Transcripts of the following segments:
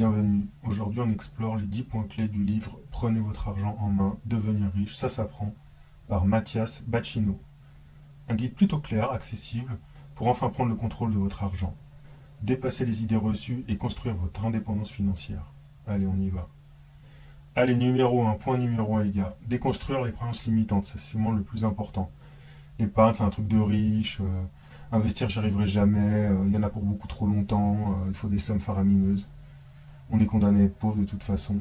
bienvenue. Aujourd'hui, on explore les 10 points clés du livre Prenez votre argent en main, devenir riche, ça s'apprend par Mathias Bacchino. Un guide plutôt clair, accessible, pour enfin prendre le contrôle de votre argent, dépasser les idées reçues et construire votre indépendance financière. Allez, on y va. Allez, numéro un, point numéro 1, les gars. Déconstruire les croyances limitantes, c'est sûrement le plus important. L'épargne, c'est un truc de riche. Investir, j'y arriverai jamais. Il y en a pour beaucoup trop longtemps. Il faut des sommes faramineuses. On est condamné à être pauvre de toute façon.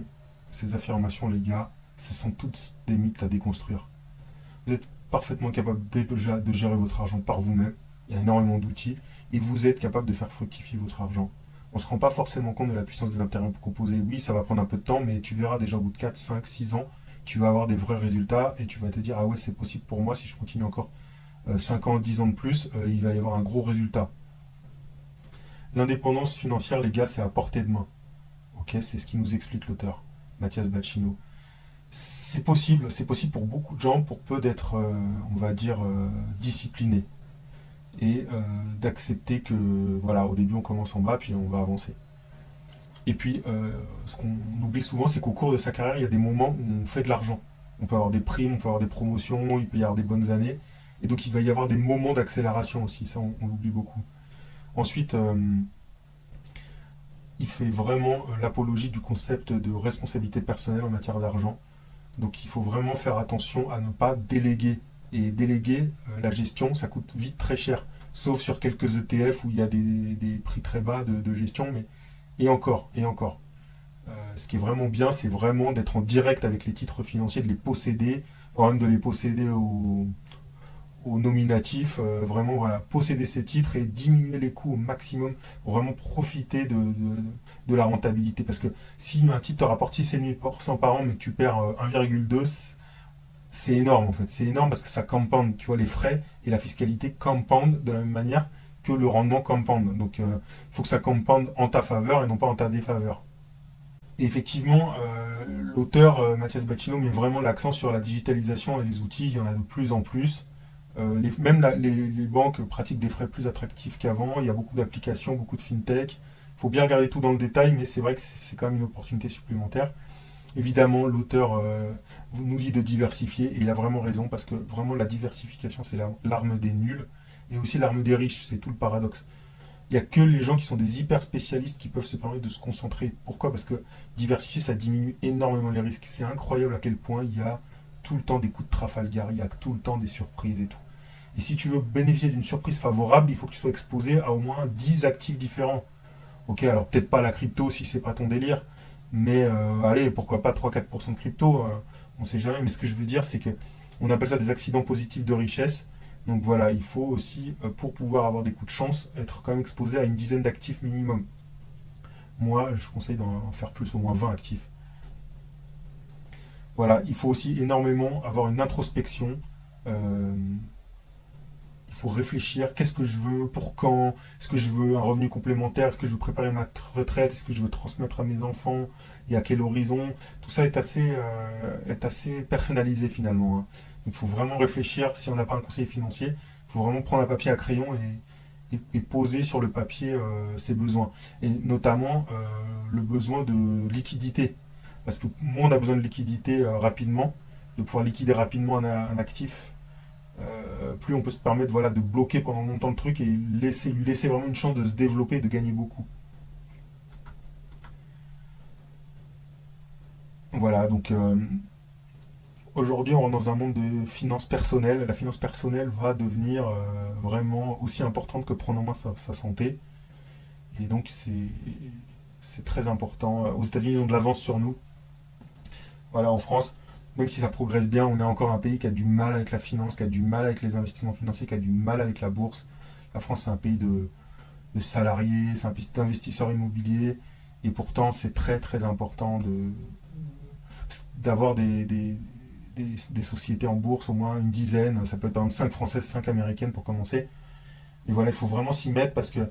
Ces affirmations, les gars, ce sont toutes des mythes à déconstruire. Vous êtes parfaitement capable déjà de gérer votre argent par vous-même. Il y a énormément d'outils. Et vous êtes capable de faire fructifier votre argent. On ne se rend pas forcément compte de la puissance des intérêts proposés. Oui, ça va prendre un peu de temps, mais tu verras déjà au bout de 4, 5, 6 ans, tu vas avoir des vrais résultats et tu vas te dire, ah ouais, c'est possible pour moi si je continue encore 5 ans, 10 ans de plus, il va y avoir un gros résultat. L'indépendance financière, les gars, c'est à portée de main. Ok, c'est ce qui nous explique l'auteur, Mathias Bacchino. C'est possible pour beaucoup de gens, pour peu d'être, on va dire, disciplinés et d'accepter que, voilà, au début on commence en bas, puis on va avancer. Et puis, ce qu'on oublie souvent, c'est qu'au cours de sa carrière, il y a des moments où on fait de l'argent. On peut avoir des primes, on peut avoir des promotions, il peut y avoir des bonnes années. Et donc, il va y avoir des moments d'accélération aussi. Ça, on l'oublie beaucoup. Ensuite, il fait vraiment l'apologie du concept de responsabilité personnelle en matière d'argent. Donc, il faut vraiment faire attention à ne pas déléguer. Et déléguer la gestion, ça coûte vite très cher. Sauf sur quelques ETF où il y a des prix très bas de gestion. Mais et encore, et encore. Ce qui est vraiment bien, c'est vraiment d'être en direct avec les titres financiers, de les posséder, voire même de les posséder au nominatif. Vraiment, voilà, posséder ces titres et diminuer les coûts au maximum pour vraiment profiter de la rentabilité. Parce que si un titre te rapporte 6,5% par an, mais que tu perds 1,2, c'est énorme en fait. C'est énorme parce que ça compound. Tu vois, les frais et la fiscalité compound de la même manière que le rendement compound. Donc, il faut que ça compound en ta faveur et non pas en ta défaveur. Et effectivement, l'auteur Mathias Bacchino met vraiment l'accent sur la digitalisation et les outils. Il y en a de plus en plus. Même les banques pratiquent des frais plus attractifs qu'avant. Il y a beaucoup d'applications, beaucoup de fintech. Il faut bien regarder tout dans le détail, mais c'est vrai que c'est quand même une opportunité supplémentaire. Évidemment, l'auteur nous dit de diversifier, et il a vraiment raison, parce que vraiment la diversification, c'est l'arme des nuls, et aussi l'arme des riches, c'est tout le paradoxe. Il n'y a que les gens qui sont des hyper spécialistes qui peuvent se permettre de se concentrer. Pourquoi? Parce que diversifier, ça diminue énormément les risques. C'est incroyable à quel point il y a tout le temps des coups de Trafalgar, il y a tout le temps des surprises et tout. Et si tu veux bénéficier d'une surprise favorable, il faut que tu sois exposé à au moins 10 actifs différents. Ok, alors peut-être pas la crypto si c'est pas ton délire, mais allez, pourquoi pas 3-4% de crypto, on sait jamais. Mais ce que je veux dire, c'est que on appelle ça des accidents positifs de richesse. Donc voilà, il faut aussi, pour pouvoir avoir des coups de chance, être quand même exposé à une dizaine d'actifs minimum. Moi, je conseille d'en faire plus, au moins 20 actifs. Voilà, il faut aussi énormément avoir une introspection. Euh, il faut réfléchir, qu'est-ce que je veux, pour quand, est-ce que je veux un revenu complémentaire, est-ce que je veux préparer ma retraite, est-ce que je veux transmettre à mes enfants, et à quel horizon. Tout ça est assez personnalisé finalement, hein. Donc il faut vraiment réfléchir, si on n'a pas un conseiller financier, il faut vraiment prendre un papier à crayon et poser sur le papier ses besoins. Et notamment le besoin de liquidité. Parce que moins on a besoin de liquidité rapidement, de pouvoir liquider rapidement un actif, plus on peut se permettre, voilà, de bloquer pendant longtemps le truc et lui laisser vraiment une chance de se développer et de gagner beaucoup. Voilà, donc aujourd'hui on rentre dans un monde de finances personnelles. La finance personnelle va devenir vraiment aussi importante que prendre en main sa santé. Et donc c'est très important. Aux États-Unis, ils ont de l'avance sur nous. Voilà, en France, même si ça progresse bien, on est encore un pays qui a du mal avec la finance, qui a du mal avec les investissements financiers, qui a du mal avec la bourse. La France, c'est un pays de salariés, c'est un pays d'investisseurs immobiliers. Et pourtant, c'est très très important d'avoir des sociétés en bourse, au moins une dizaine. Ça peut être par exemple 5 françaises, 5 américaines pour commencer. Et voilà, il faut vraiment s'y mettre parce que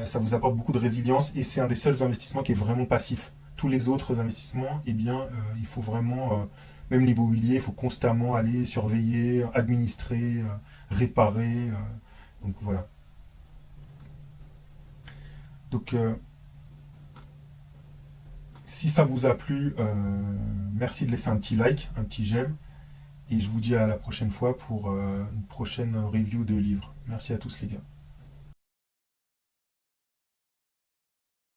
ça vous apporte beaucoup de résilience et c'est un des seuls investissements qui est vraiment passif. Tous les autres investissements, eh bien, il faut vraiment, même l'immobilier, il faut constamment aller surveiller, administrer, réparer. Donc voilà. Donc Si ça vous a plu, merci de laisser un petit like, un petit j'aime. Et je vous dis à la prochaine fois pour une prochaine review de livres. Merci à tous les gars.